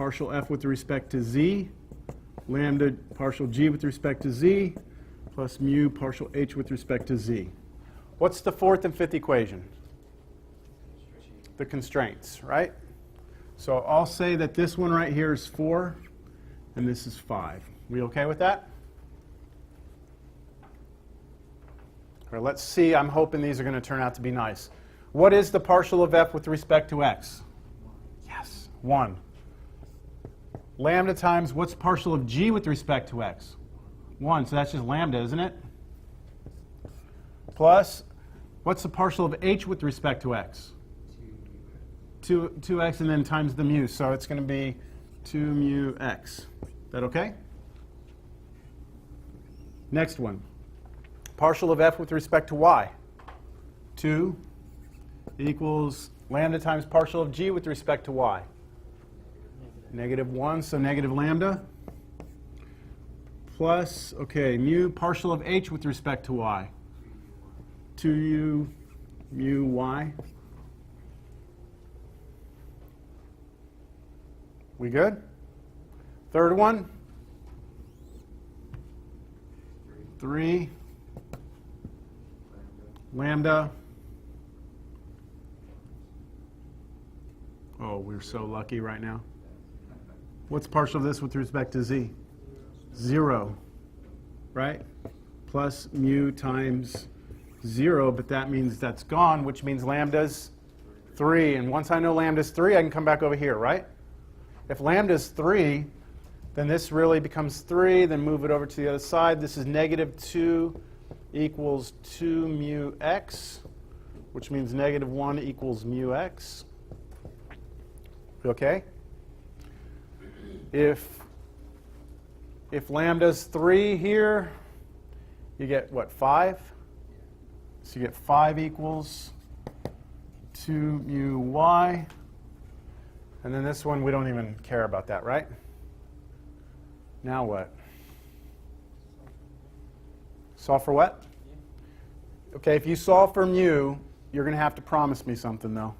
partial f with respect to z, lambda partial g with respect to z, plus mu partial h with respect to z. What's the fourth and fifth equation? The constraints, right? So I'll say that this one right here is 4, and this is 5. We okay with that? All right, let's see. I'm hoping these are going to turn out to be nice. What is the partial of f with respect to x? Yes, 1. Lambda times what's partial of g with respect to x? 1, so that's just lambda, isn't it? Plus, what's the partial of h with respect to x? 2x, and then times the mu, so it's going to be 2 mu x. Is that okay? Next one. Partial of f with respect to y. 2 equals lambda times partial of g with respect to y. -1, so negative lambda. Plus, okay, mu partial of h with respect to y. 2u mu y. We good? Third one. 3 lambda. Oh, we're so lucky right now. What's partial of this with respect to z? 0, right? Plus mu times 0, but that means that's gone, which means lambda's 3. And once I know lambda's 3, I can come back over here, right? If lambda's 3, then this really becomes 3. Then move it over to the other side. This is -2 equals 2 mu x, which means -1 equals mu x. Okay? If lambda's 3 here, you get what, 5? So you get 5 equals 2 mu y. And then this one, we don't even care about that, right? Now what? Solve for what? Okay, if you solve for mu, you're going to have to promise me something, though.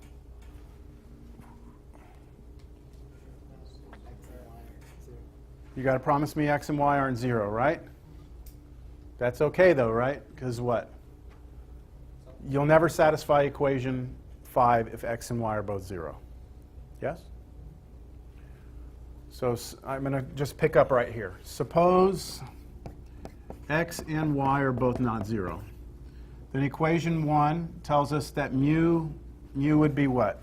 You got to promise me x and y aren't 0, right? That's okay, though, right? Because what? You'll never satisfy equation 5 if x and y are both 0. Yes? So I'm going to just pick up right here. Suppose x and y are both not 0. Then equation 1 tells us that mu would be what?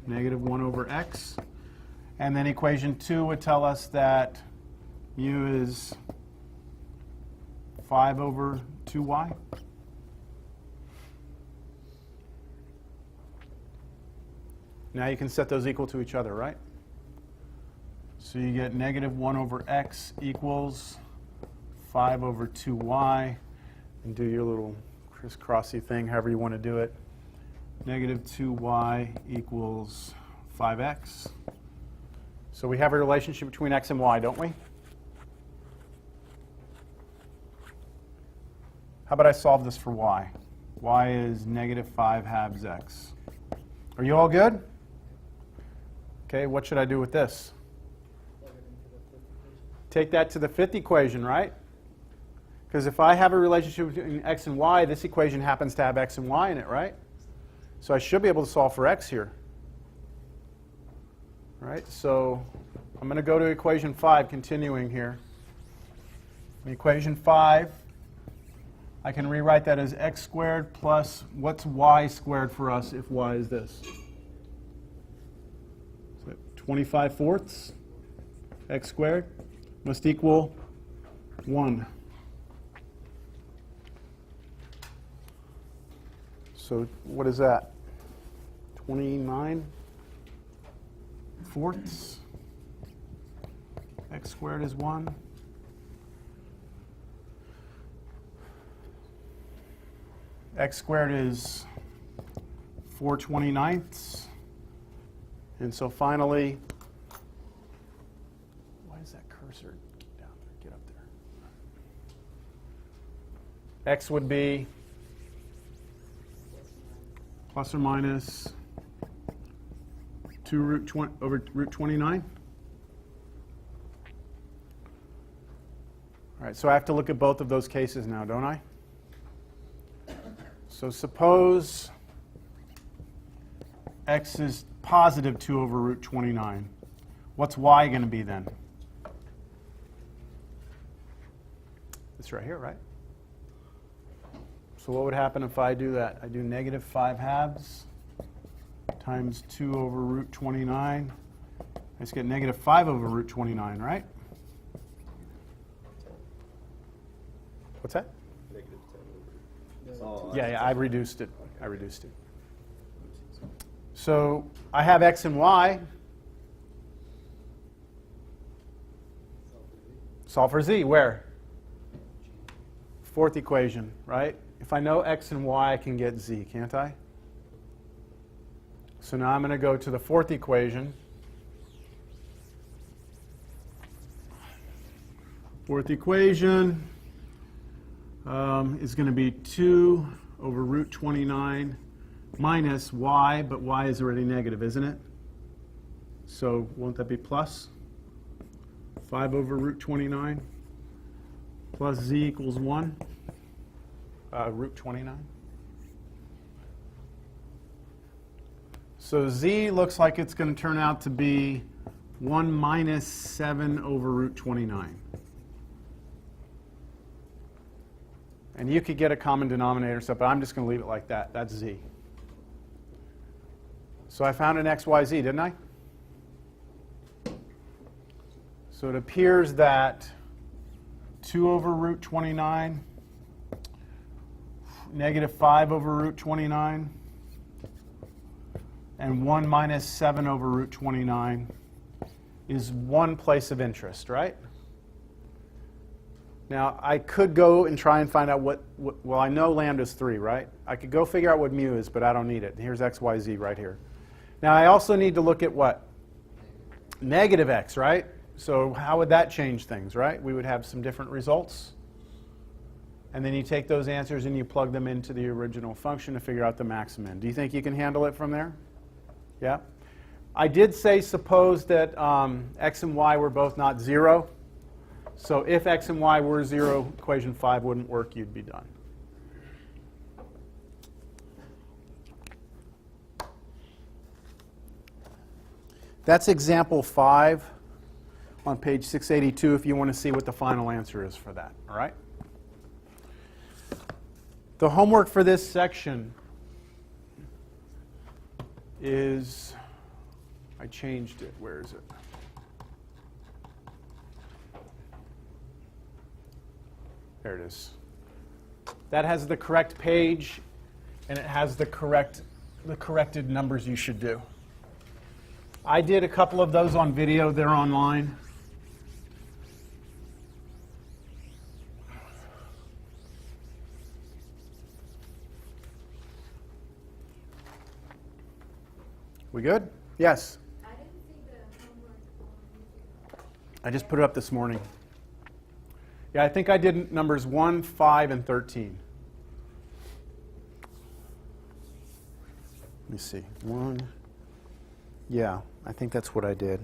-1 over x. And then equation 2 would tell us that mu is 5 over 2y. Now you can set those equal to each other, right? So you get -1 over x equals 5 over 2y. And do your little crisscrossy thing, however you want to do it. -2y equals 5x. So we have a relationship between x and y, don't we? How about I solve this for y? Y is -5/2 x. Are you all good? Okay, what should I do with this? Take that to the fifth equation, right? Because if I have a relationship between x and y, this equation happens to have x and y in it, right? So I should be able to solve for x here. All right, so I'm going to go to equation 5, continuing here. In equation 5, I can rewrite that as x squared plus what's y squared for us if y is this? 25/4 x squared must equal 1. So what is that? 29/4 x squared is 1. X squared is 4/29. And so finally, why is that cursor down there? Get up there. X would be plus or minus 2 root 20 over root 29? All right, so I have to look at both of those cases now, don't I? So suppose x is positive 2 over root 29. What's y going to be then? It's right here, right? So what would happen if I do that? I do negative 5/2 times 2 over root 29. I just get negative 5 over root 29, right? What's that? Negative 10 over. Yeah, I reduced it. So I have x and y. Solve for z. Where? Fourth equation, right? If I know x and y, I can get z, can't I? So now I'm going to go to the fourth equation. Fourth equation is going to be 2 over root 29 minus y, but y is already negative, isn't it? So won't that be plus 5 over root 29 plus z equals 1, root 29. So z looks like it's going to turn out to be 1 minus 7 over root 29. And you could get a common denominator stuff, but I'm just going to leave it like that. That's z. So I found an x, y, z, didn't I? So it appears that 2 over root 29, negative 5 over root 29, and 1 minus 7 over root 29 is one place of interest, right? Now, I could go and try and find out well, I know lambda is 3, right? I could go figure out what mu is, but I don't need it. Here's x, y, z right here. Now, I also need to look at what? Negative x, right? So how would that change things, right? We would have some different results. And then you take those answers and you plug them into the original function to figure out the maximum. Do you think you can handle it from there? Yeah? I did say suppose that x and y were both not 0. So if x and y were 0, equation 5 wouldn't work, you'd be done. That's example 5 on page 682 if you want to see what the final answer is for that. All right? The homework for this section is, I changed it. Where is it? There it is. That has the correct page, and it has the corrected numbers you should do. I did a couple of those on video. They're online. We good? Yes? I didn't see the homework on YouTube. I just put it up this morning. Yeah, I think I did numbers 1, 5, and 13. Let me see. 1. Yeah, I think that's what I did.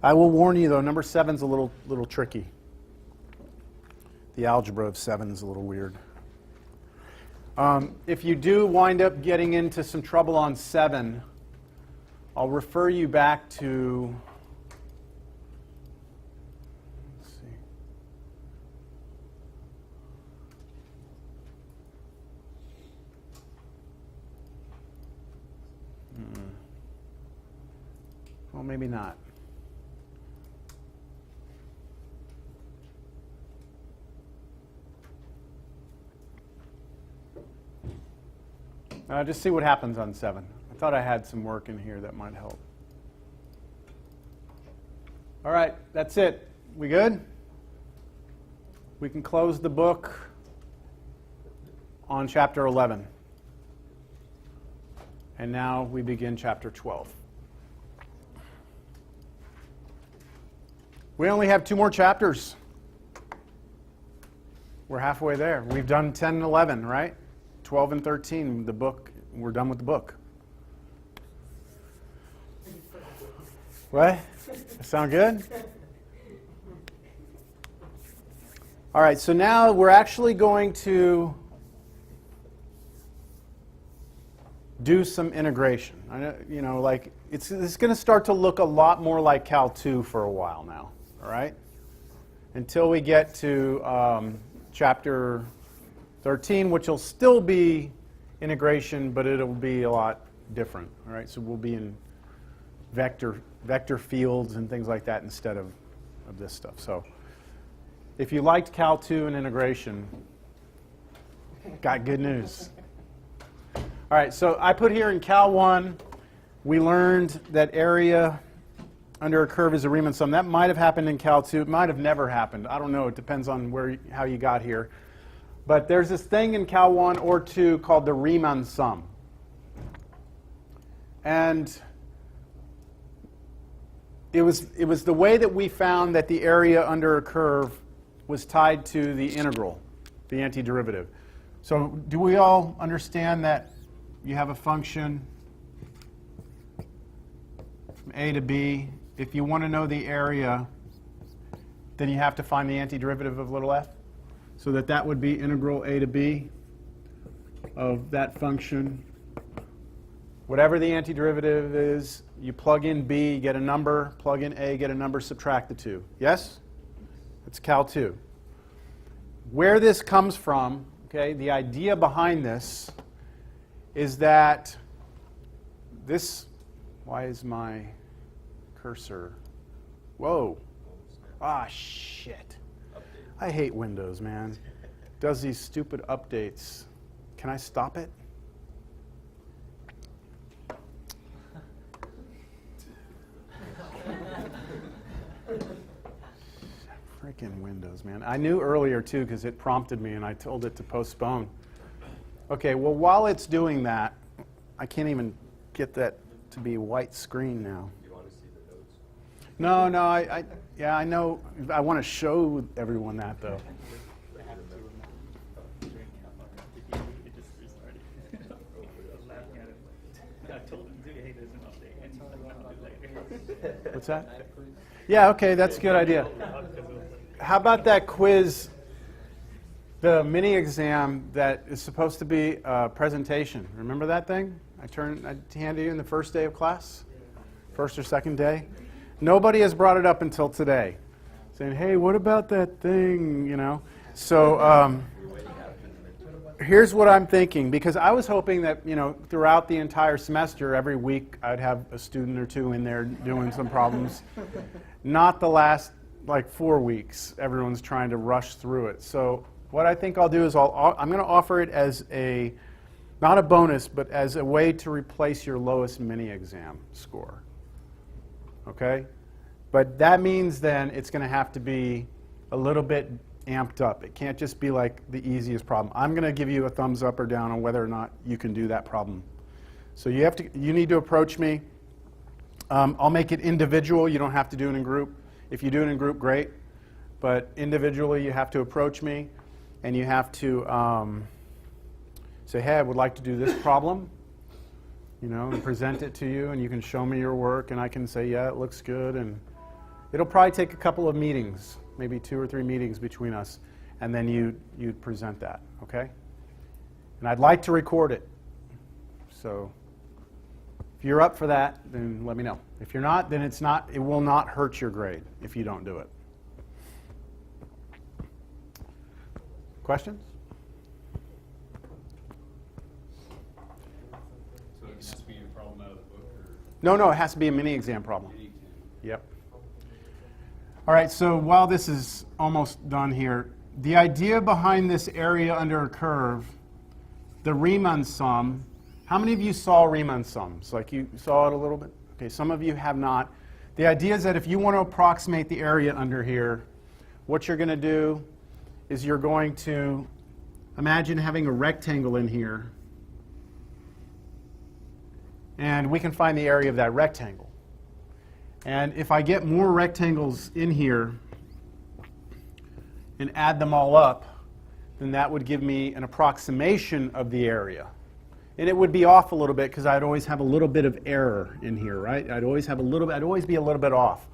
I will warn you, though, number 7's a little tricky. The algebra of 7 is a little weird. If you do wind up getting into some trouble on 7, I'll refer you back to, let's see. Well, maybe not. Just see what happens on 7. I thought I had some work in here that might help. All right, that's it. We good? We can close the book on chapter 11. And now we begin chapter 12. We only have 2 more chapters. We're halfway there. We've done 10 and 11, right? 12 and 13, the book, we're done with the book. What? Sound good? All right, so now we're actually going to do some integration. I know, you know, like it's going to start to look a lot more like Cal 2 for a while now, all right? Until we get to chapter 13, which will still be integration, but it'll be a lot different, all right? So we'll be in vector fields and things like that instead of this stuff. So if you liked Cal 2 and integration, got good news. All right, so I put here in Cal 1, we learned that area under a curve is a Riemann sum. That might have happened in Cal 2. It might have never happened. I don't know. It depends on how you got here. But there's this thing in Cal 1 or 2 called the Riemann sum. And it was the way that we found that the area under a curve was tied to the integral, the antiderivative. So do we all understand that you have a function from a to b? If you want to know the area, then you have to find the antiderivative of little f. So that would be integral a to b of that function. Whatever the antiderivative is, you plug in b, get a number, plug in a, get a number, subtract the two. Yes? It's Cal 2. Where this comes from, okay, the idea behind this is that this, why is my cursor, whoa, ah, shit. I hate Windows, man. Does these stupid updates. Can I stop it? Freaking Windows, man. I knew earlier, too, because it prompted me, and I told it to postpone. Okay, well, while it's doing that, I can't even get that to be white screen now. You want to see the notes? No, yeah, I know. I want to show everyone that, though. What's that? Yeah, okay, that's a good idea. How about that quiz, the mini exam that is supposed to be a presentation? Remember that thing? I handed you in the first day of class? First or second day? Nobody has brought it up until today. Saying, hey, what about that thing, you know? So here's what I'm thinking, because I was hoping that, you know, throughout the entire semester, every week, I'd have a student or two in there doing some problems. Not the last, like, 4 weeks. Everyone's trying to rush through it. So what I think I'll do is I'm going to offer it as not a bonus, but as a way to replace your lowest mini-exam score. Okay? But that means then it's going to have to be a little bit amped up. It can't just be like the easiest problem. I'm going to give you a thumbs up or down on whether or not you can do that problem. So you need to approach me. I'll make it individual. You don't have to do it in group. If you do it in group, great. But individually, you have to approach me, and you have to say, hey, I would like to do this problem, you know, and present it to you, and you can show me your work, and I can say, yeah, it looks good. And it'll probably take a couple of meetings, maybe 2 or 3 meetings between us, and then you'd present that, okay? And I'd like to record it. So if you're up for that, then let me know. If you're not, then it will not hurt your grade if you don't do it. Questions? So it has to be a problem out of the book? Or No, it has to be a mini exam problem. Yep. All right, so while this is almost done here, the idea behind this area under a curve, the Riemann sum, how many of you saw Riemann sums? Like you saw it a little bit? Okay, some of you have not. The idea is that if you want to approximate the area under here, what you're going to do is you're going to imagine having a rectangle in here, and we can find the area of that rectangle. And if I get more rectangles in here and add them all up, then that would give me an approximation of the area. And it would be off a little bit because I'd always have a little bit of error in here, right? I'd always be a little bit off.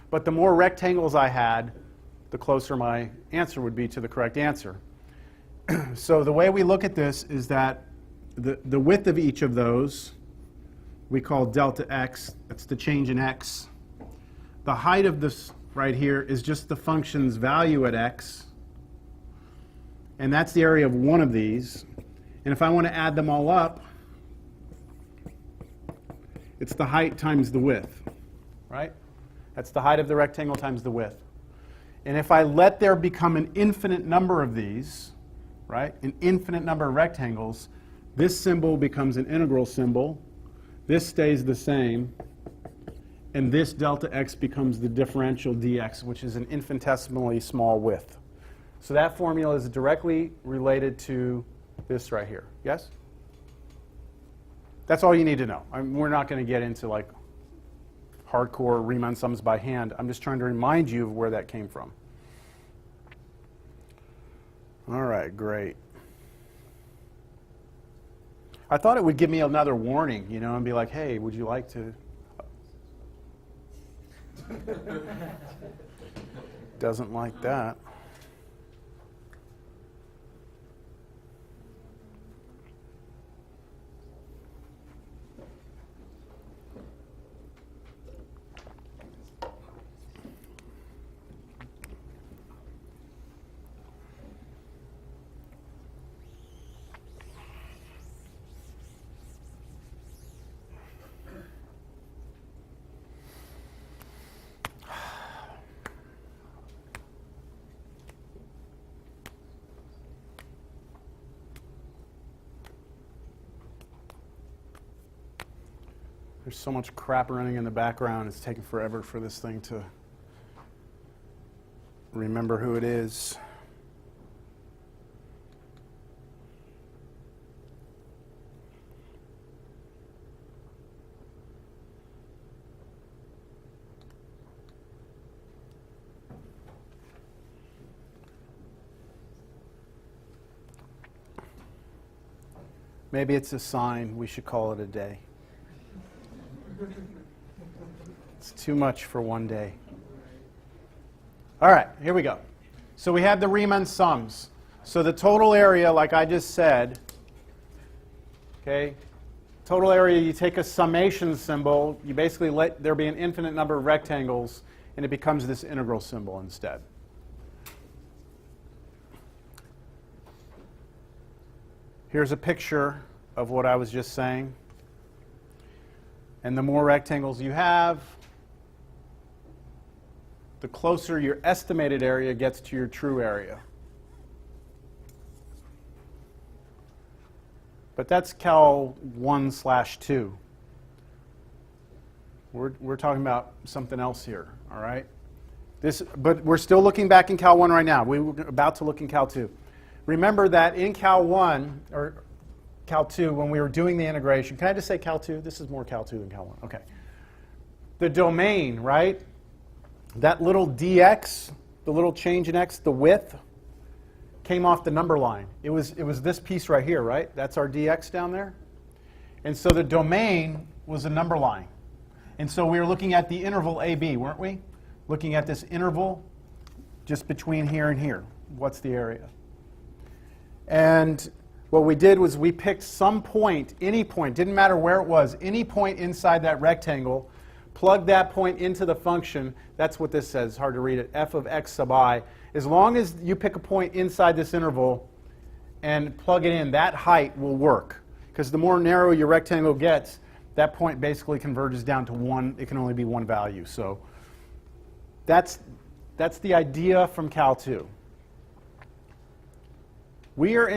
But the more rectangles I had, the closer my answer would be to the correct answer. So the way we look at this is that the width of each of those we call delta x. That's the change in x. The height of this right here is just the function's value at x. And that's the area of one of these. And if I want to add them all up, it's the height times the width, right? That's the height of the rectangle times the width. And if I let there become an infinite number of these, right, an infinite number of rectangles, this symbol becomes an integral symbol, this stays the same, and this delta x becomes the differential dx, which is an infinitesimally small width. So that formula is directly related to this right here. Yes? That's all you need to know. We're not going to get into like hardcore Riemann sums by hand. I'm just trying to remind you of where that came from. All right, great. I thought it would give me another warning, you know, and be like, hey, would you like to? Doesn't like that. There's so much crap running in the background, it's taking forever for this thing to remember who it is. Maybe it's a sign we should call it a day. It's too much for one day. All right, here we go. So we have the Riemann sums. So the total area, like I just said, okay, total area, you take a summation symbol, you basically let there be an infinite number of rectangles, and it becomes this integral symbol instead. Here's a picture of what I was just saying. And the more rectangles you have, the closer your estimated area gets to your true area. But that's Cal 1/2. We're talking about something else here, all right? But we're still looking back in Cal 1 right now. We're about to look in Cal 2. Remember that in Cal 1, or Cal 2, when we were doing the integration, can I just say Cal 2? This is more Cal 2 than Cal 1. Okay. The domain, right? That little dx, the little change in x, the width, came off the number line. It was this piece right here, right? That's our dx down there. And so the domain was a number line. And so we were looking at the interval AB, weren't we? Looking at this interval just between here and here. What's the area? And what we did was we picked some point, any point, didn't matter where it was, any point inside that rectangle, plugged that point into the function. That's what this says, hard to read it, f of x sub I. As long as you pick a point inside this interval and plug it in, that height will work. Because the more narrow your rectangle gets, that point basically converges down to one. It can only be one value. So that's the idea from Cal 2. We are